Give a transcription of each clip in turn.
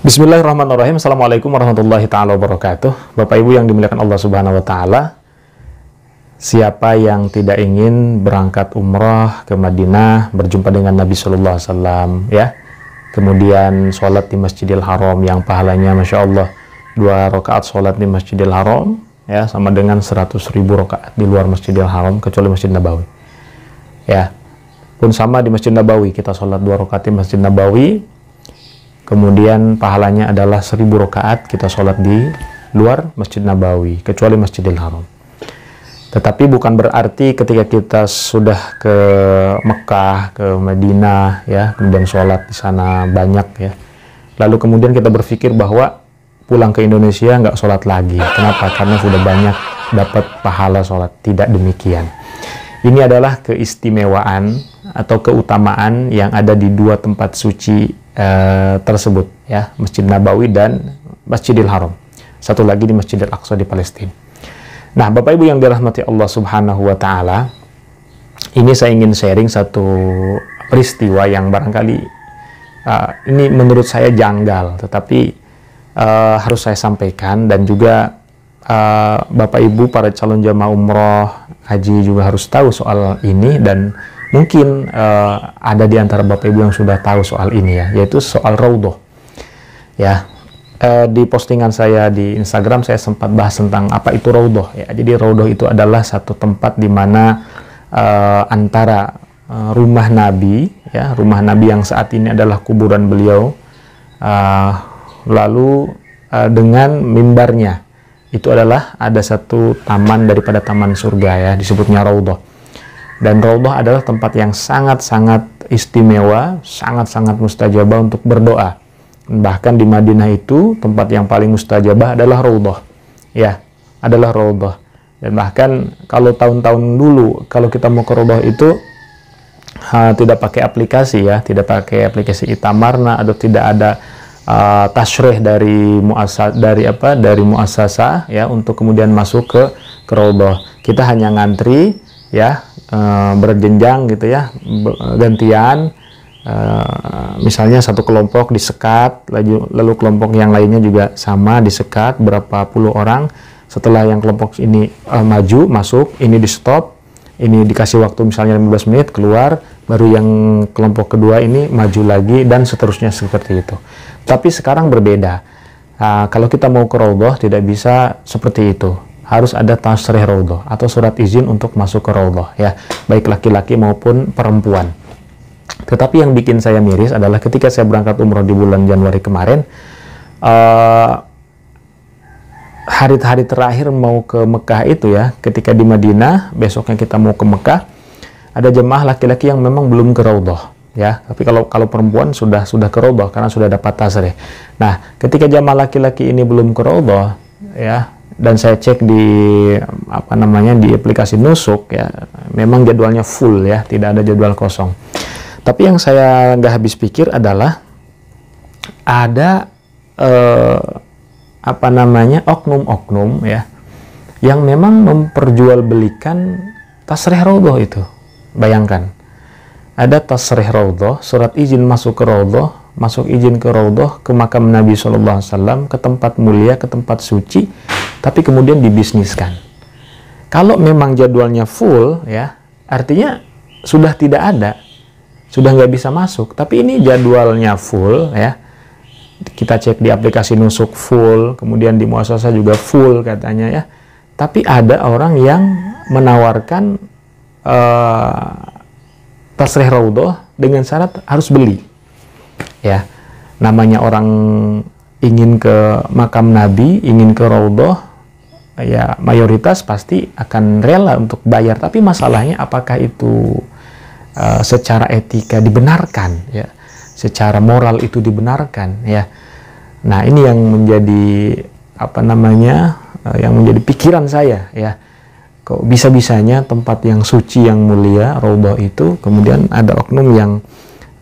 Bismillahirrahmanirrahim. Assalamualaikum warahmatullahi ta'ala wabarakatuh. Bapak Ibu yang dimuliakan Allah Subhanahu wa ta'ala, siapa yang tidak ingin berangkat umrah ke Madinah, berjumpa dengan Nabi Sallallahu Alaihi Wasallam, ya, kemudian sholat di Masjidil Haram yang pahalanya Masya Allah 2 rakaat sholat di Masjidil Haram, ya, sama dengan 100.000 rakaat di luar Masjidil Haram kecuali Masjid Nabawi, ya, pun sama di Masjid Nabawi, kita sholat 2 rakaat di Masjid Nabawi, kemudian pahalanya adalah 1.000 rakaat kita sholat di luar Masjid Nabawi kecuali Masjidil Haram. Tetapi bukan berarti ketika kita sudah ke Mekah, ke Madinah, ya, kemudian sholat di sana banyak, ya, lalu kemudian kita berpikir bahwa pulang ke Indonesia nggak sholat lagi. Kenapa? Karena sudah banyak dapat pahala sholat. Tidak demikian. Ini adalah keistimewaan atau keutamaan yang ada di 2 tempat suci tersebut, ya, Masjid Nabawi dan Masjidil Haram. Satu lagi di Masjidil Aqsa di Palestina. Nah, Bapak Ibu yang dirahmati Allah Subhanahu wa ta'ala, ini saya ingin sharing satu peristiwa yang barangkali ini menurut saya janggal, tetapi harus saya sampaikan, dan juga Bapak Ibu para calon jamaah umroh haji juga harus tahu soal ini, dan mungkin ada di antara Bapak Ibu yang sudah tahu soal ini, ya, yaitu soal Raudhah. Ya, di postingan saya di Instagram saya sempat bahas tentang apa itu Raudhah, ya. Jadi Raudhah itu adalah satu tempat di mana antara rumah Nabi, ya, rumah Nabi yang saat ini adalah kuburan beliau, lalu dengan mimbarnya itu adalah ada satu taman daripada taman surga, ya, disebutnya Raudhah. Dan Raudhah adalah tempat yang sangat-sangat istimewa, sangat-sangat mustajabah untuk berdoa. Bahkan di Madinah itu tempat yang paling mustajabah adalah Raudhah, ya, adalah Raudhah. Dan bahkan kalau tahun-tahun dulu kalau kita mau ke Raudhah itu tidak pakai aplikasi, ya, tidak pakai aplikasi Itamarna, atau tidak ada tasyrih dari muassasah, ya, untuk kemudian masuk ke Raudhah. Kita hanya ngantri, ya, berjenjang gitu, ya, gantian, misalnya satu kelompok disekat, lalu kelompok yang lainnya juga sama disekat berapa puluh orang. Setelah yang kelompok ini maju masuk, ini di stop, ini dikasih waktu misalnya 15 menit keluar, baru yang kelompok kedua ini maju lagi, dan seterusnya seperti itu. Tapi sekarang berbeda. Kalau kita mau ke Raudhah tidak bisa seperti itu. Harus ada tasrih Raudhah atau surat izin untuk masuk ke Raudhah, ya, baik laki-laki maupun perempuan. Tetapi yang bikin saya miris adalah ketika saya berangkat umroh di bulan Januari kemarin, hari-hari terakhir mau ke Mekah itu, ya, ketika di Madinah, besoknya kita mau ke Mekah, ada jemaah laki-laki yang memang belum ke Raudhah, ya. Tapi kalau perempuan sudah ke Raudhah karena sudah dapat tasrih. Nah, ketika jemaah laki-laki ini belum ke Raudhah, ya, dan saya cek di di aplikasi Nusuk, ya, memang jadwalnya full, ya, tidak ada jadwal kosong. Tapi yang saya nggak habis pikir adalah ada oknum-oknum, ya, yang memang memperjualbelikan tasrih Raudhah itu. Bayangkan, ada tasrih Raudhah, surat izin masuk ke Raudhah, masuk izin ke Raudhah, ke makam Nabi Sallallahu Alaihi Wasallam, ke tempat mulia, ke tempat suci, tapi kemudian dibisniskan. Kalau memang jadwalnya full, ya, artinya sudah tidak ada, sudah nggak bisa masuk. Tapi ini jadwalnya full, ya, kita cek di aplikasi Nusuk full, kemudian di muassasah juga full katanya, ya. Tapi ada orang yang menawarkan tasrih Raudhah dengan syarat harus beli, ya. Namanya orang ingin ke makam Nabi, ingin ke Raudhah, ya, mayoritas pasti akan rela untuk bayar. Tapi masalahnya apakah itu secara etika dibenarkan, ya, secara moral itu dibenarkan, ya. Nah, ini yang menjadi yang menjadi pikiran saya, ya. Kok bisa-bisanya tempat yang suci, yang mulia, Raudhah itu, kemudian ada oknum yang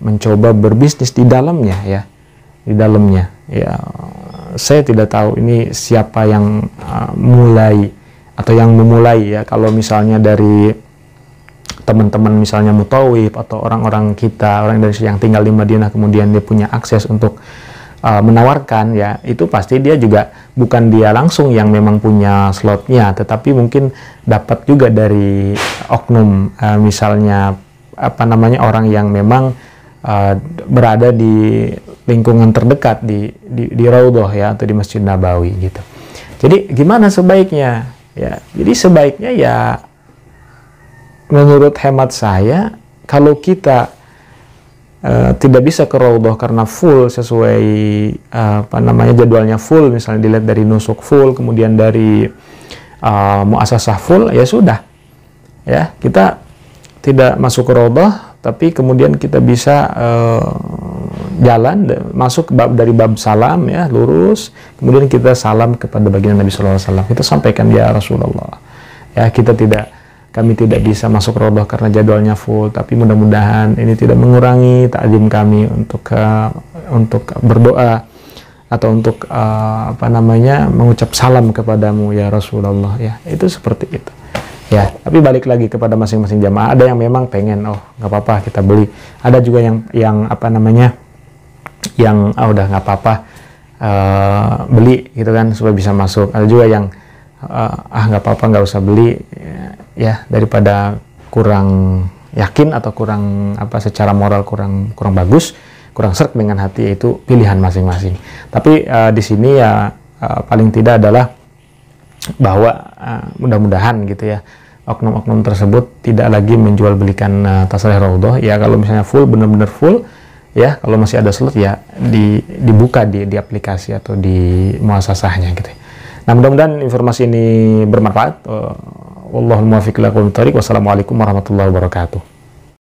mencoba berbisnis di dalamnya, ya, di dalamnya, ya. Saya tidak tahu ini siapa yang mulai atau yang memulai, ya. Kalau misalnya dari teman-teman misalnya mutawif atau orang-orang kita, orang Indonesia yang tinggal di Madinah, kemudian dia punya akses untuk menawarkan, ya itu pasti dia juga bukan dia langsung yang memang punya slotnya, tetapi mungkin dapat juga dari oknum, misalnya apa namanya, orang yang memang berada di lingkungan terdekat di Raudhah ya, atau di Masjid Nabawi gitu. Jadi gimana sebaiknya ya? Jadi sebaiknya ya menurut hemat saya, kalau kita tidak bisa ke Raudhah karena full sesuai apa namanya jadwalnya full, misalnya dilihat dari nusuk full, kemudian dari muasasah full, ya sudah ya, kita tidak masuk ke Raudhah, tapi kemudian kita bisa jalan masuk dari bab salam ya, lurus, kemudian kita salam kepada baginda Nabi SAW, kita sampaikan, ya Rasulullah ya, kami tidak bisa masuk Raudhah karena jadwalnya full, tapi mudah-mudahan ini tidak mengurangi takdim kami untuk berdoa atau untuk apa namanya mengucap salam kepadamu ya Rasulullah ya. Itu seperti itu ya. Tapi balik lagi kepada masing-masing jamaah, ada yang memang pengen, oh nggak apa-apa kita beli, ada juga yang apa namanya yang udah nggak apa-apa beli gitu kan supaya bisa masuk, ada juga yang nggak apa-apa nggak usah beli ya, daripada kurang yakin atau kurang apa secara moral kurang bagus, kurang serk dengan hati, itu pilihan masing-masing. Tapi di sini ya paling tidak adalah bahwa mudah-mudahan gitu ya, oknum-oknum tersebut tidak lagi menjual belikan tasrih Raudhah ya. Kalau misalnya full, benar-benar full ya, kalau masih ada slot ya dibuka di aplikasi atau di muasasahnya gitu. Nah, mudah-mudahan informasi ini bermanfaat. Wallahul muwaffiq ila aqwamit thoriq. Wassalamualaikum warahmatullahi wabarakatuh.